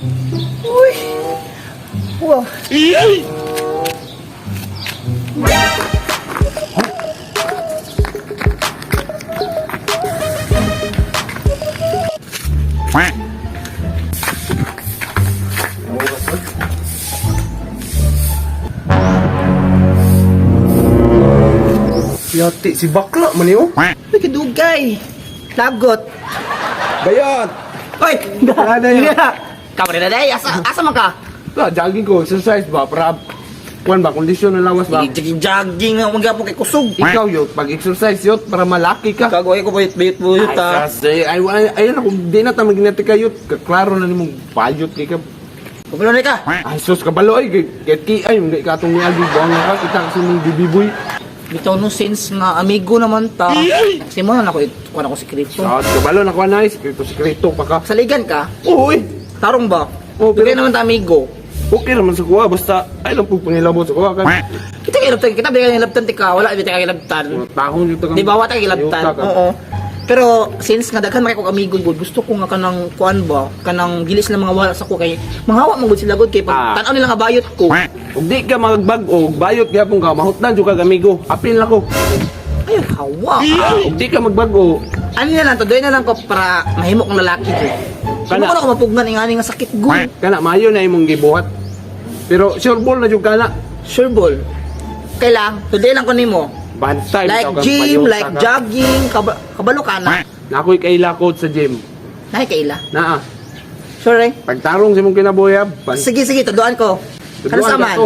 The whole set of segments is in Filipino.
Uy! Wow! Yati, si bakla man yun. Uy, kadugay! Lagot! Bayat! Uy! Ano yun? Kamu rin na day! Asa man ka? Jogging ko, exercise ba? Para, kuwan ba, kondisyon ng lawas ba? Jogging nga, magyapon kay kusog! Ikaw yun, pag-exercise yun, para malaki ka. Kagawin ko bayot-bayot ha! Ayun ako, di na tayo maginati kayo. Kaklaro na ni mong bayot kay ka. Pagalo na ka! Ay, sus, kabalo ay, kaya kiay, hindi ka itong niagi, buwang nga ka, kita kasi mong bibiboy. Bitaw no sense nga, amigo naman ta. Kasi mo na ako, kuha na ko sikreto. Kabalo na kuha na, sikreto pa ka. Saligan ka? Uy! Tarong ba? Oh, Pero pero naman ta amigo. okay naman sa kuha, basta ay lang po pangilabot sa kuha ka. Kita kilabtan, kita bigay kilabtan tika, wala di ka kilabtan. Tahon yung tagang... Di ba wata kilabtan? Oo. Pero since nga daghan makay kog amigo gud, gusto ko nga kanang kuan ba, kanang gilis na mga wala sa ko kay manghawa man gud sila gud kay pag tan-aw nila nga bayot ko. Ug di ka magbag-o, bayot gyapon ka, mahutnan jud kag amigo. Apil na ko. Ay, hawa. Ug di ka magbag-o, Ano na lang to, doy na lang ko para mahimo kong lalaki ko. Kana ko na ko mapugnan ingani nga sakit gud. kana mayo na imong gibuhat. Pero sure ball na jud kana. Sure ball. Kailang, today lang ko nimo. Bantay Like bitaw kang gym, payota like ka. jogging, kabalo ka na. Na ako'y kaila coach sa gym. Nahi kaila. Naa, Sure eh? pagtarong sa imong kinabuhi, Sige, tuduan ko. Ano sa man?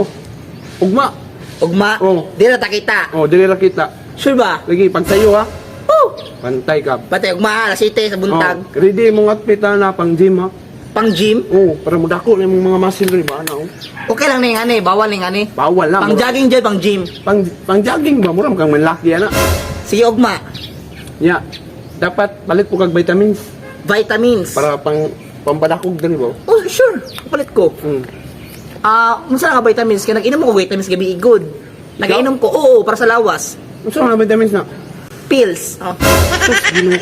Ugma. Ugma, Oh. di na takita. Oh, dili ra kita. Sure ba? Lagi pagsayo ha. Oh! Bantay ka. Batay, ugma, alas 7 sa buntag. Oh, ready mong outfit na pang gym ha. Pang gym. Oh, para mudako na imong mga muscle rin ba na oh. Okay lang na yung ani, bawal na yung ani. Bawal na. Pang jogging dyan, pang gym. Pang jogging ba muram kang manlaki ana. Sige, ugma. Nya, dapat palit po kag vitamins Vitamins. para pampadakog din ba. Oh, sure. Palit ko. Hmm. Unsa nga vitamins? Kaya nag-inom ko vitamins gabi good. Nag-inom ko, oo, para sa lawas. Unsa mga vitamins na? Pills. Oh. Sus, Ginoo.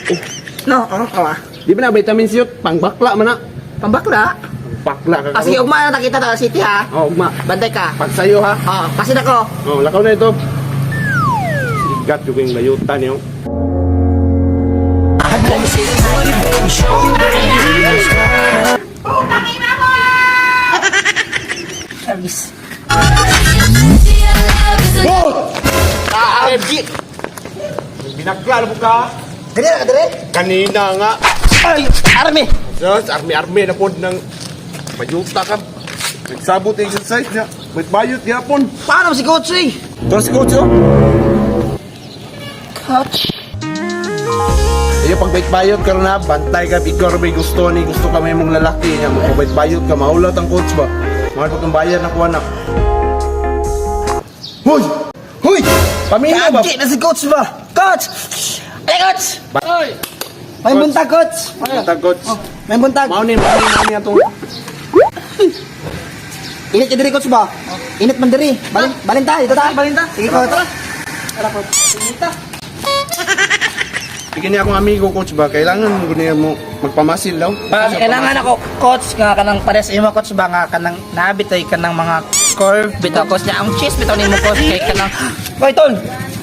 No, Di ba na vitamins yun? Pang bakla man na. Pambakla. Bakla ka. Sige, ugma na nakita ta city ha. Oh, ugma. Bantay ka. Pagsayo ha. Pasin ako. Oh, lakaw na ito. Sigat yung yung layutan yun. Service. RG! Binagla na po ka. Dali na, dali. Kanina nga. Ay, army. Sus, army-army na po ng mayuta ka. Nagsabot yung exercise niya. May bayot yapon. Paano si Coach eh? Ito si coach oh. Coach. Iyo pag bayot ka na, bantay ka, ikaw may gusto ni, gusto ka may mong lalaki niya, kung bayot ka, maulat ang coach ba? Mahal pa kang bayan na kuha na. Hoy! Hoy! Pamino ba? Gagi na si Coach ba? Coach! Ay, Coach! Hoy! May buntag, Coach. Bantag coach. May buntag. Maunin atong... Init ka diri, Coach ba? Init man diri. Balin ta, dito ta. Balin ta. Sige, Coach. Tara, Coach. Inita. Bigyan niya akong amigo coach ba? Kailangan mo ganyan mo magpamasil daw. Kailangan ako, Coach, nga kanang pares imo, Coach ba, nga kanang nabitoy kanang mga curve bitaw, Coach niya. Ang cheese bitaw nimo, Coach, kay kanang... Koy, Tol!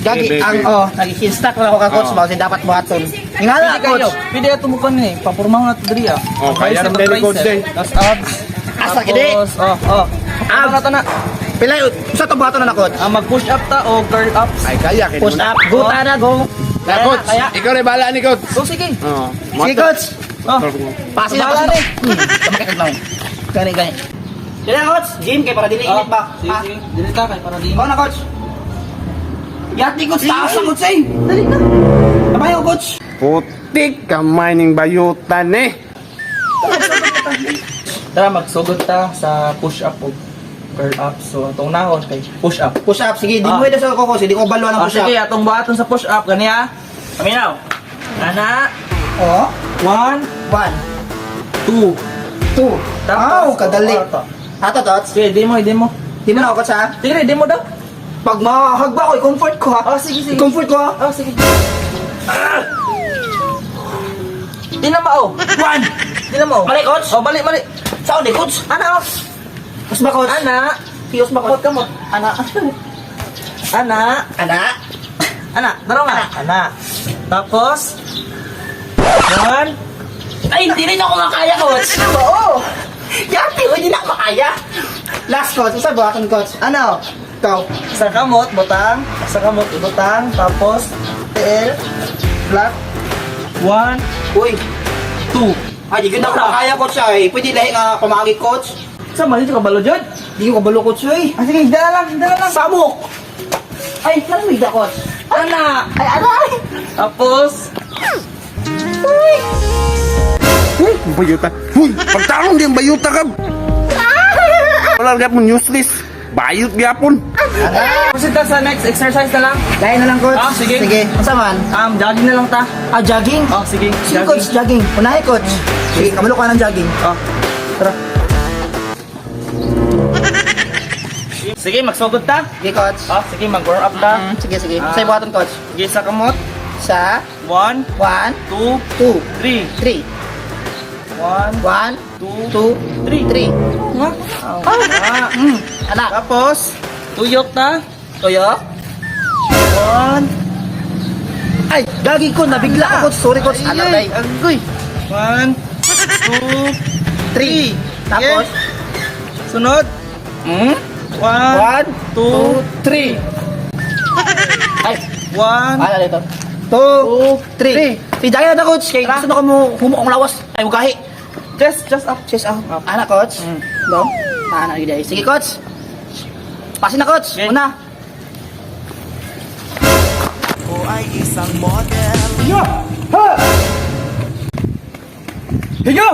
Gagi, Baby. ang, nag-instack na ako ka, Coach ba, kasi dapat buhaton. Ingala, Coach! Pwede ato mo kan eh, papurmahan nato diri ah. Oh, kaya naman din ni coach day. Tas abs. Asa, kini? Tapos, Abs. Abs. na. Pilay, usa to buhaton na, Coach. Mag-push up ta o curl ups. Ay, kaya. Kaya Push up, guta na, go! Kaya coach, Kaya. ikaw na bala ni coach. So sige. Oh, Sige, Coach! Oh. Pasin na, Bala pasin na. ni. Kamakit na. Gani, gani. Dili na, Coach. Gym, kay para dili init ba? Sige, Ha? sige. Dili ta kay para di. Ikaw na, Coach. Yati, Coach. Taas na, Coach, eh. Dali na. Kabayo, Coach. Putik kamay ning bayutan eh. Tara magsugod ta sa push up o curl up. So atong nahon kay push up. Push up. Sige, di mo ito sa kokos. Hindi ko balo ng push up. Sige, atong buhaton sa push up gani ah. Paminaw. Ana. Oh. 1 One. 2. 2. Aw, kadali. Ato, Tots. Sige, demo, demo. Di mo na ako, Coach, ha? Sige, demo daw. Pag mahagba ko, i-comfort ko, ha? Oh, sige, sige. I-comfort ko, ha? Oh, sige. Di na mao. 1. Di na mao. Balik, Coach. Oh, balik, balik. Saan di, coach? Ana, oh. Mas ba, coach? Ana. Kiyos ba, coach? Kamot. Ana. Ana. Ana. Ana. Daro nga. Ana. Tapos. 1. Ay, hindi rin ako makaya, coach. Ano ba, oh? Yati, hindi na ako makaya. Last, coach. Isa ba akin, coach? Ano? Ikaw. Sa kamot, butang. Sa kamot, ibutang. Tapos. TL. Black. 1. Uy. 2. Ay, di ganda ko makaya, coach, ay. Pwede lahi nga pamagi, coach. Sa mali ka balo dyan? Di ko kabalo, coach, ay. Ah, sige, dala lang. Samok! Ay, nalamig na, coach. Ana. Ay, aray! Tapos. Uy, bayuta. Uy, pagtarong din bayuta ka. Wala gyapon useless. Bayot gyapon. Proceed ta sa next exercise na lang. Lahi na lang, coach. Ah, sige. Sige. Masaman? Jogging na lang ta. Ah, jogging? Oh, sige. Sige, coach, jogging. Unahin, coach. Sige, kamalo ka ng jogging. Oh. Tara. Sige, magsugod ta. Sige, coach. Oh, sige, mag-warm up ta. Sige, sige. Ah. Sa ibuhatan, coach. Sige, sa kamot. Sa 1, 1, 2, 2, 3. 3. 1, 1, 2, 2, 3. 3. Nga. Ah. Anak. Tapos, tuyok ta. Toyo. 1. Ay, gagi ko. Nabigla ako, coach. Sorry, coach. Anak, day. Agoy. 1, 2, 3. Tapos, sunod. 1, 1, 2, 3. Ay, 1, ala dito. 2, 3. Si Jaya na, coach. Kaya gusto na ko mo humok ang lawas. Ay, huwag kahi. just up. Chase out. Ana, coach. Dong. Ana, gida. Sige, coach. Pasin na, coach. Okay. Una. Hiyo!